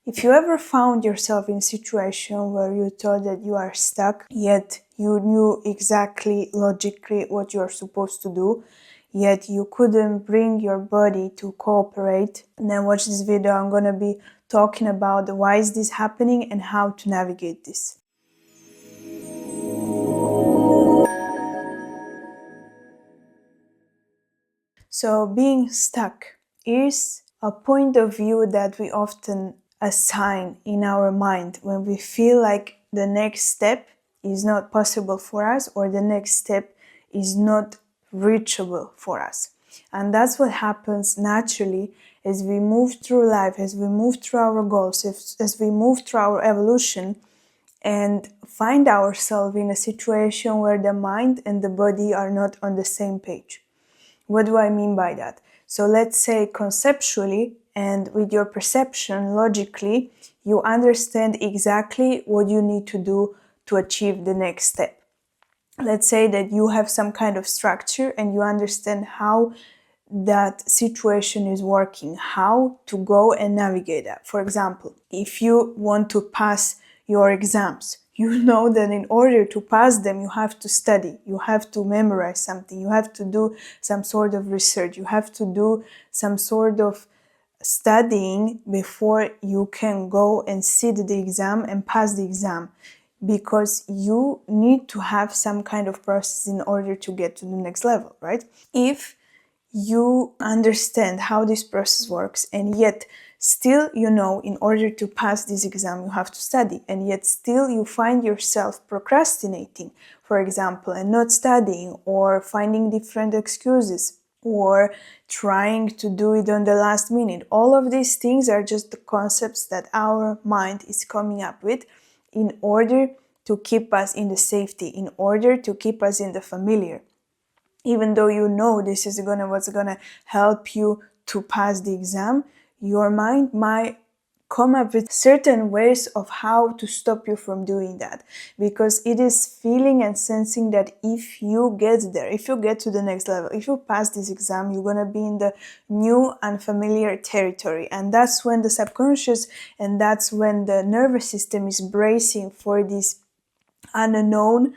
If you ever found yourself in a situation where you thought that you are stuck, yet you knew exactly logically what you're supposed to do, yet you couldn't bring your body to cooperate, then watch this video. I'm gonna be talking about why is this happening and how to navigate this. So being stuck is a point of view that we often assign in our mind when we feel like the next step is not possible for us or the next step is not reachable for us. And that's what happens naturally as we move through life, as we move through our goals, as we move through our evolution and find ourselves in a situation where the mind and the body are not on the same page. What do I mean by that? So let's say conceptually and with your perception, logically, you understand exactly what you need to do to achieve the next step. Let's say that you have some kind of structure and you understand how that situation is working, how to go and navigate that. For example, if you want to pass your exams, you know that in order to pass them, you have to study, you have to memorize something, you have to do some sort of research, you have to do some sort of studying before you can go and sit the exam and pass the exam, because you need to have some kind of process in order to get to the next level, right? If you understand how this process works and yet still you know in order to pass this exam you have to study, and yet still you find yourself procrastinating, for example, and not studying or finding different excuses or trying to do it on the last minute. All of these things are just the concepts that our mind is coming up with in order to keep us in the safety, in order to keep us in the familiar. Even though you know this is what's gonna help you to pass the exam, your mind might come up with certain ways of how to stop you from doing that, because it is feeling and sensing that if you get there, if you get to the next level, if you pass this exam, you're gonna be in the new unfamiliar territory. And that's when the subconscious and that's when the nervous system is bracing for this unknown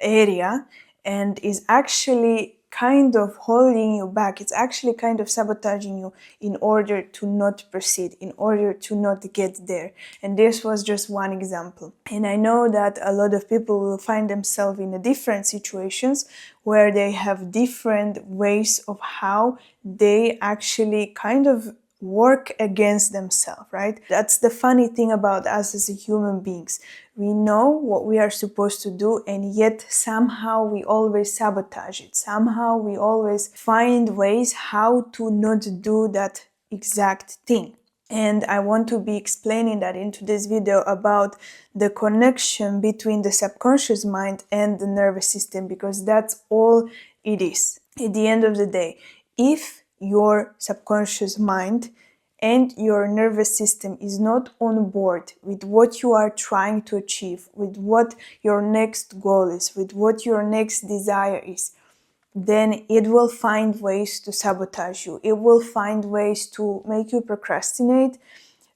area and is actually kind of holding you back. It's actually kind of sabotaging you in order to not proceed, in order to not get there. And this was just one example. And I know that a lot of people will find themselves in different situations where they have different ways of how they actually kind of work against themselves, right? That's the funny thing about us as human beings. We know what we are supposed to do, and yet somehow we always sabotage it. Somehow we always find ways how to not do that exact thing. And I want to be explaining that into this video about the connection between the subconscious mind and the nervous system, because that's all it is. At the end of the day, if your subconscious mind and your nervous system is not on board with what you are trying to achieve, with what your next goal is, with what your next desire is, then it will find ways to sabotage you. It will find ways to make you procrastinate,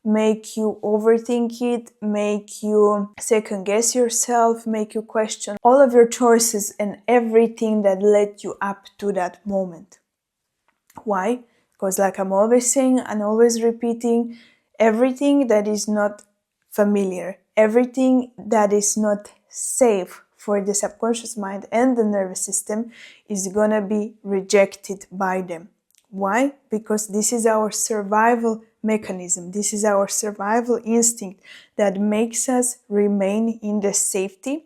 make you overthink it, make you second guess yourself, make you question all of your choices and everything that led you up to that moment. Why? Because like I'm always saying and always repeating, everything that is not familiar, everything that is not safe for the subconscious mind and the nervous system is gonna be rejected by them. Why? Because this is our survival mechanism. This is our survival instinct that makes us remain in the safety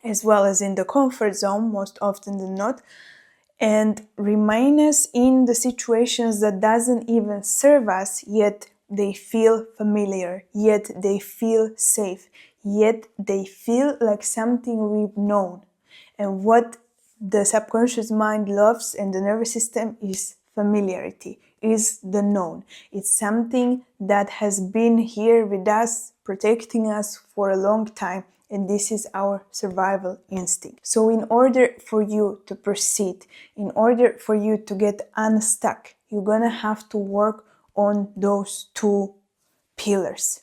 as well as in the comfort zone, most often than not, and remain us in the situations that doesn't even serve us, yet they feel familiar, yet they feel safe, yet they feel like something we've known. And what the subconscious mind loves and the nervous system is familiarity, is the known. It's something that has been here with us, protecting us for a long time. And this is our survival instinct. So in order for you to proceed, in order for you to get unstuck, you're gonna have to work on those two pillars.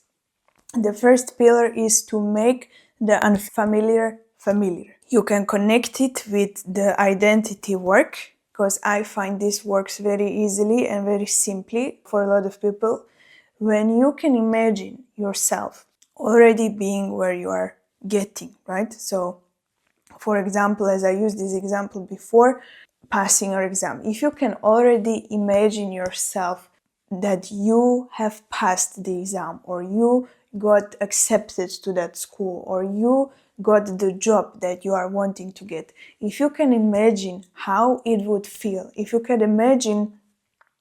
The first pillar is to make the unfamiliar familiar. You can connect it with the identity work, because I find this works very easily and very simply for a lot of people. When you can imagine yourself already being where you are getting, right? So, for example, as I used this example before, passing your exam. If you can already imagine yourself that you have passed the exam, or you got accepted to that school, or you got the job that you are wanting to get, if you can imagine how it would feel, if you can imagine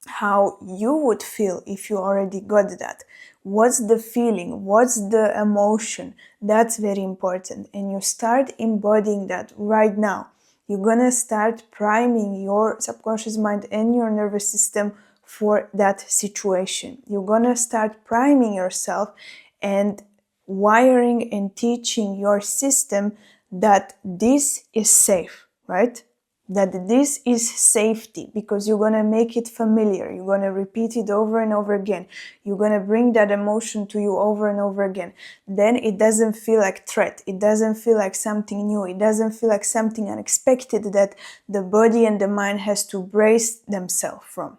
how you would feel if you already got that, what's the feeling, what's the emotion, that's very important. And you start embodying that right now. You're gonna start priming your subconscious mind and your nervous system for that situation. You're gonna start priming yourself and wiring and teaching your system that this is safe, right? That this is safety, because you're going to make it familiar. You're going to repeat it over and over again. You're going to bring that emotion to you over and over again. Then it doesn't feel like threat. It doesn't feel like something new. It doesn't feel like something unexpected that the body and the mind has to brace themselves from,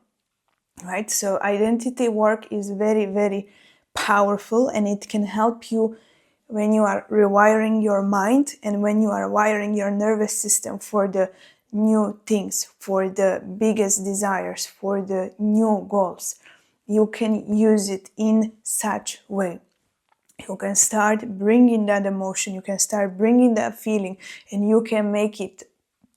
right? So identity work is very, very powerful, and it can help you when you are rewiring your mind and when you are wiring your nervous system for the new things, for the biggest desires, for the new goals. You can use it in such way. You can start bringing that emotion, you can start bringing that feeling, and you can make it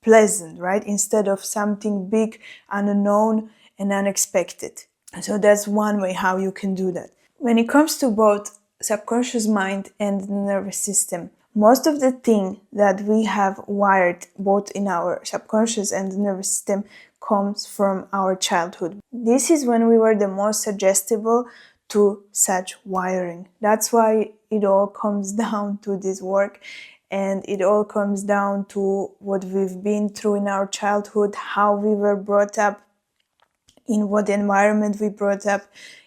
pleasant, right? Instead of something big, unknown, and unexpected. So that's one way how you can do that. When it comes to both subconscious mind and the nervous system, most of the thing that we have wired both in our subconscious and the nervous system comes from our childhood. This is when we were the most suggestible to such wiring. That's why it all comes down to this work, and it all comes down to what we've been through in our childhood, how we were brought up, in what environment we brought up.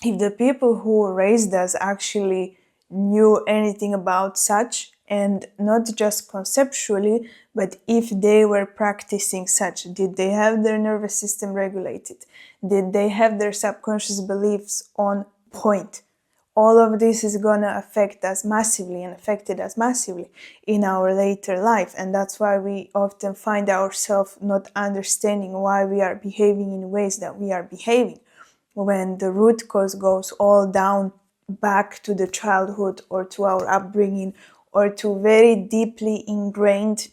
If the people who raised us actually knew anything about such, and not just conceptually, but if they were practicing such, did they have their nervous system regulated? Did they have their subconscious beliefs on point? All of this is gonna affect us massively and affected us massively in our later life. And that's why we often find ourselves not understanding why we are behaving in ways that we are behaving, when the root cause goes all down back to the childhood or to our upbringing or to very deeply ingrained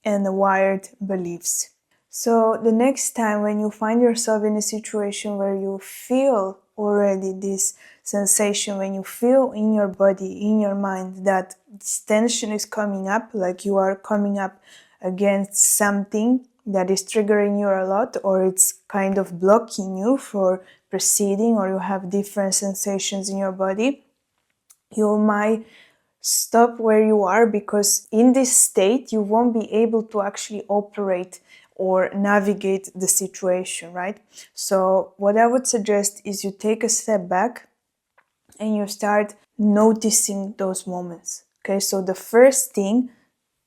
and wired beliefs. So the next time when you find yourself in a situation where you feel already this sensation, when you feel in your body, in your mind, that this tension is coming up, like you are coming up against something that is triggering you a lot, or it's kind of blocking you for proceeding, or you have different sensations in your body, you might stop where you are, because in this state you won't be able to actually operate or navigate the situation, right? So what I would suggest is you take a step back and you start noticing those moments. Okay, so the first thing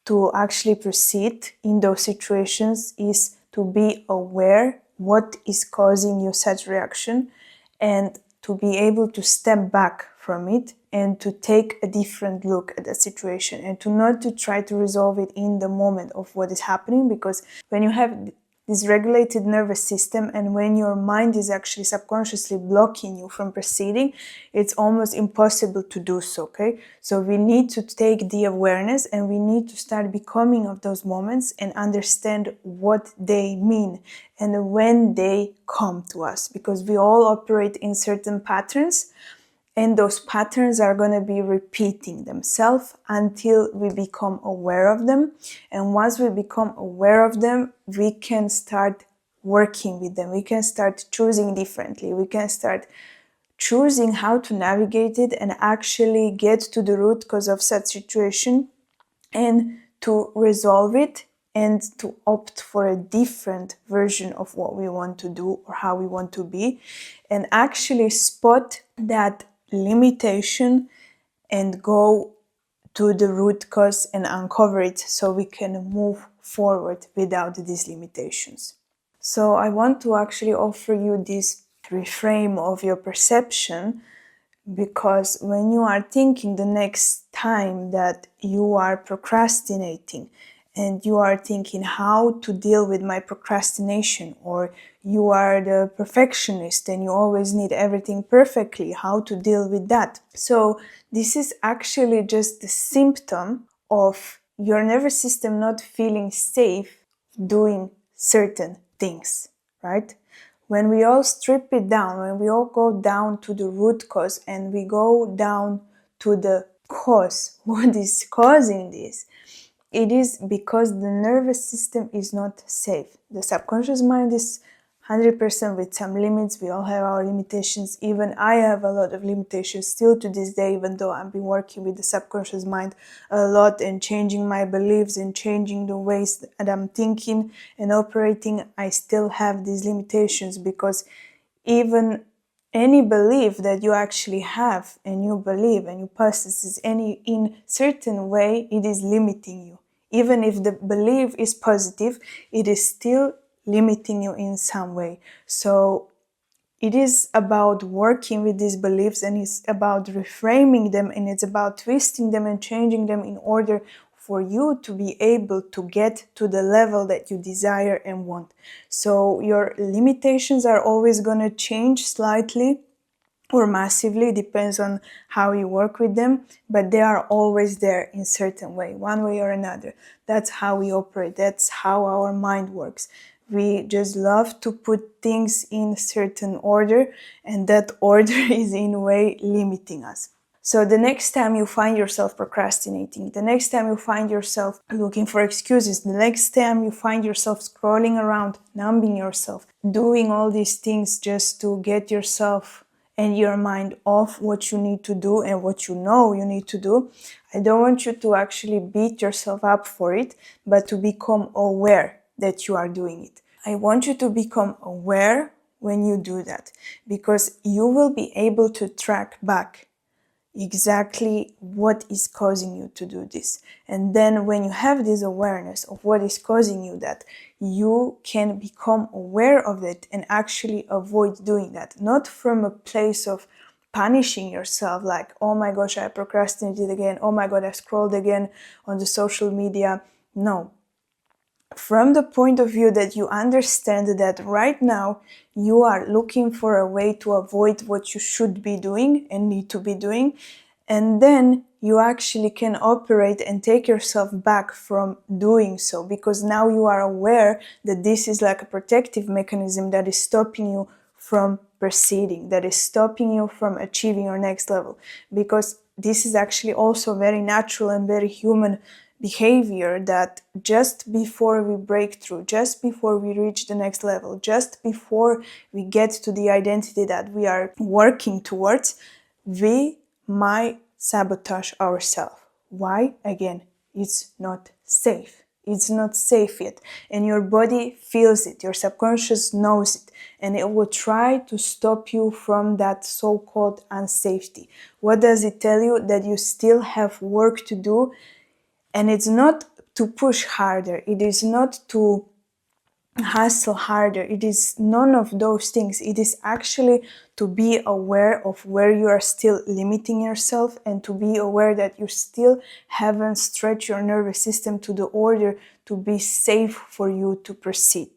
to actually proceed in those situations is to be aware what is causing you such reaction, and to be able to step back from it and to take a different look at the situation, and to not to try to resolve it in the moment of what is happening. Because when you have this regulated nervous system, and when your mind is actually subconsciously blocking you from proceeding, it's almost impossible to do so, okay? So we need to take the awareness, and we need to start becoming of those moments and understand what they mean and when they come to us, because we all operate in certain patterns, and those patterns are going to be repeating themselves until we become aware of them. And once we become aware of them, we can start working with them. We can start choosing differently. We can start choosing how to navigate it and actually get to the root cause of such situation, and to resolve it, and to opt for a different version of what we want to do or how we want to be, and actually spot that limitation and go to the root cause and uncover it so we can move forward without these limitations. So I want to actually offer you this reframe of your perception, because when you are thinking the next time that you are procrastinating and you are thinking how to deal with my procrastination, or you are the perfectionist and you always need everything perfectly, how to deal with that. So this is actually just the symptom of your nervous system not feeling safe doing certain things, right? When we all strip it down, when we all go down to the root cause and we go down to the cause, what is causing this, it is because the nervous system is not safe. The subconscious mind is 100% with some limits. We all have our limitations. Even I have a lot of limitations still to this day, even though I've been working with the subconscious mind a lot and changing my beliefs and changing the ways that I'm thinking and operating. I still have these limitations, because even any belief that you actually have and you believe and you possess is any in certain way, it is limiting you. Even if the belief is positive, it is still limiting you in some way. So it is about working with these beliefs, and it's about reframing them, and it's about twisting them and changing them in order for you to be able to get to the level that you desire and want. So your limitations are always going to change slightly or massively, depends on how you work with them, but they are always there in certain way, one way or another. That's how we operate. That's how our mind works. We just love to put things in certain order, and that order is in a way limiting us. So the next time you find yourself procrastinating, the next time you find yourself looking for excuses, the next time you find yourself scrolling around, numbing yourself, doing all these things just to get yourself and your mind off what you need to do and what you know you need to do, I don't want you to actually beat yourself up for it, but to become aware that you are doing it. I want you to become aware when you do that, because you will be able to track back exactly what is causing you to do this. And then when you have this awareness of what is causing you that, you can become aware of it and actually avoid doing that. Not from a place of punishing yourself, like, oh my gosh, I procrastinated again, oh my god, I scrolled again on the social media. No. From the point of view that you understand that right now you are looking for a way to avoid what you should be doing and need to be doing, and then you actually can operate and take yourself back from doing so, because now you are aware that this is like a protective mechanism that is stopping you from proceeding, that is stopping you from achieving your next level, because this is actually also very natural and very human behavior, that just before we break through, just before we reach the next level, just before we get to the identity that we are working towards, we might sabotage ourselves. Why? Again, it's not safe. It's not safe yet. And your body feels it, your subconscious knows it, and it will try to stop you from that so-called unsafety. What does it tell you? That you still have work to do. And it's not to push harder, it is not to hustle harder, it is none of those things. It is actually to be aware of where you are still limiting yourself, and to be aware that you still haven't stretched your nervous system to the order to be safe for you to proceed.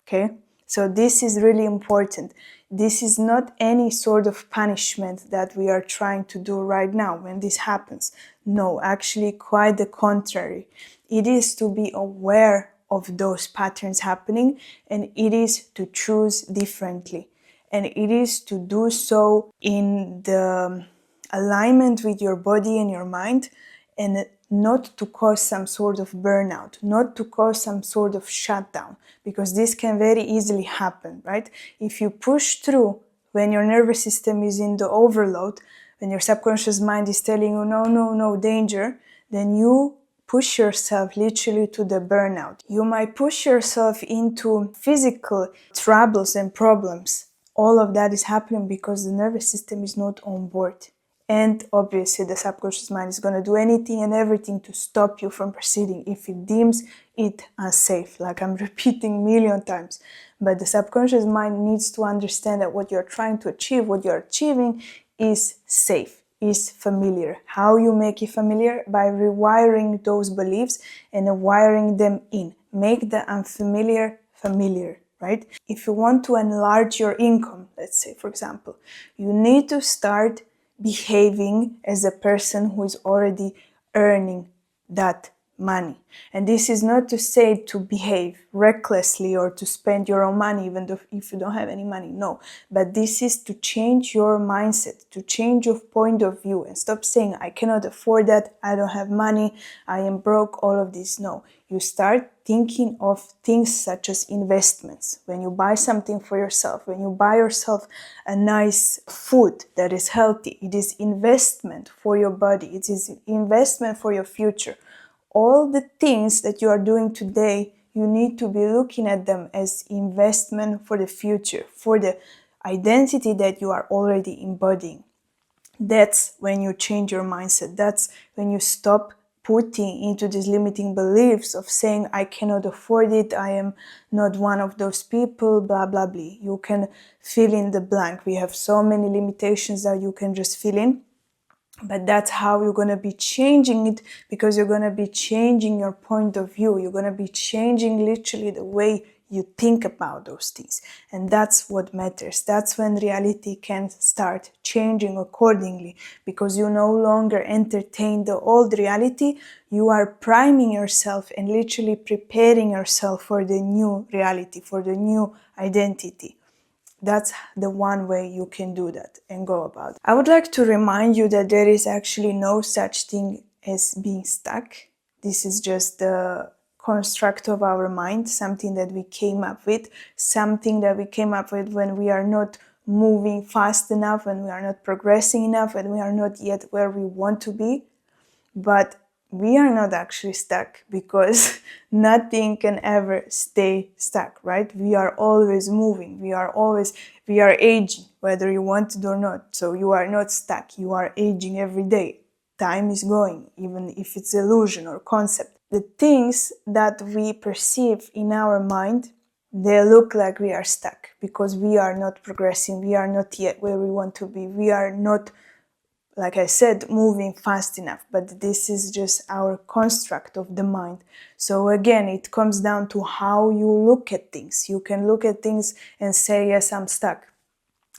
Okay? So this is really important. This is not any sort of punishment that we are trying to do right now when this happens. No, actually quite the contrary. It is to be aware of those patterns happening, and it is to choose differently. And it is to do so in the alignment with your body and your mind, and not to cause some sort of burnout, not to cause some sort of shutdown, because this can very easily happen, right? If you push through when your nervous system is in the overload, when your subconscious mind is telling you, no, no, no, danger, then you push yourself literally to the burnout. You might push yourself into physical troubles and problems All of that is happening because the nervous system is not on board. And obviously the subconscious mind is going to do anything and everything to stop you from proceeding if it deems it unsafe, like I'm repeating a million times. But the subconscious mind needs to understand that what you're trying to achieve, what you're achieving, is safe, is familiar. How you make it familiar? By rewiring those beliefs and wiring them in. Make the unfamiliar familiar, right? If you want to enlarge your income, let's say, for example, you need to start behaving as a person who is already earning that money. And this is not to say to behave recklessly or to spend your own money even though if you don't have any money, no. But this is to change your mindset, to change your point of view and stop saying, I cannot afford that, I don't have money, I am broke, all of this. No, you start thinking of things such as investments. When you buy something for yourself, when you buy yourself a nice food that is healthy, it is investment for your body, it is investment for your future. All the things that you are doing today, you need to be looking at them as investment for the future, for the identity that you are already embodying. That's when you change your mindset. That's when you stop putting into these limiting beliefs of saying, I cannot afford it, I am not one of those people, blah, blah, blah. You can fill in the blank. We have so many limitations that you can just fill in. But that's how you're going to be changing it, because you're going to be changing your point of view. You're going to be changing literally the way you think about those things. And that's what matters. That's when reality can start changing accordingly, because you no longer entertain the old reality. You are priming yourself and literally preparing yourself for the new reality, for the new identity. That's the one way you can do that and go about it. I would like to remind you that there is actually no such thing as being stuck. This is just the construct of our mind, something that we came up with, something that we came up with when we are not moving fast enough, when we are not progressing enough, when we are not yet where we want to be. But we are not actually stuck, because nothing can ever stay stuck, right? We are always moving. We are aging, whether you want it or not. So you are not stuck. You are aging every day. Time is going, even if it's illusion or concept. The things that we perceive in our mind, they look like we are stuck because we are not progressing. We are not yet where we want to be. We are not, like I said, moving fast enough, but this is just our construct of the mind. So again, it comes down to how you look at things. You can look at things and say, yes, I'm stuck.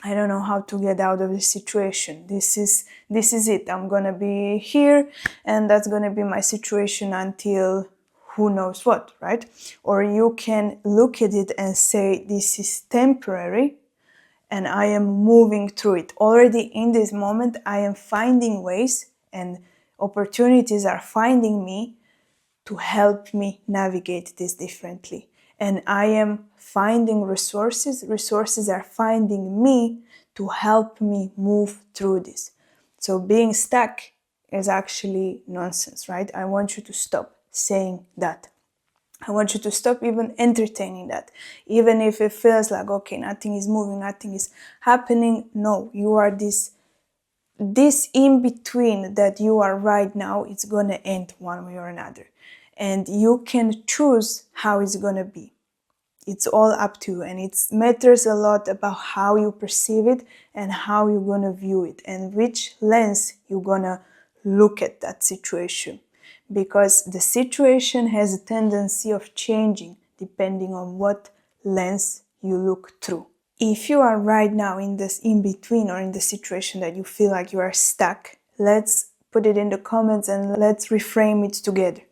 I don't know how to get out of this situation. This is it. I'm gonna be here, and that's gonna be my situation until who knows what, right? Or you can look at it and say, this is temporary, and I am moving through it. Already in this moment, I am finding ways and opportunities are finding me to help me navigate this differently. And I am finding resources. Resources are finding me to help me move through this. So being stuck is actually nonsense, right? I want you to stop saying that. I want you to stop even entertaining that. Even if it feels like, okay, nothing is moving, nothing is happening. No, you are this in between that you are right now. It's going to end one way or another. And you can choose how it's going to be. It's all up to you, and it matters a lot about how you perceive it and how you're going to view it and which lens you're going to look at that situation. Because the situation has a tendency of changing depending on what lens you look through. If you are right now in this in-between or in the situation that you feel like you are stuck, let's put it in the comments and let's reframe it together.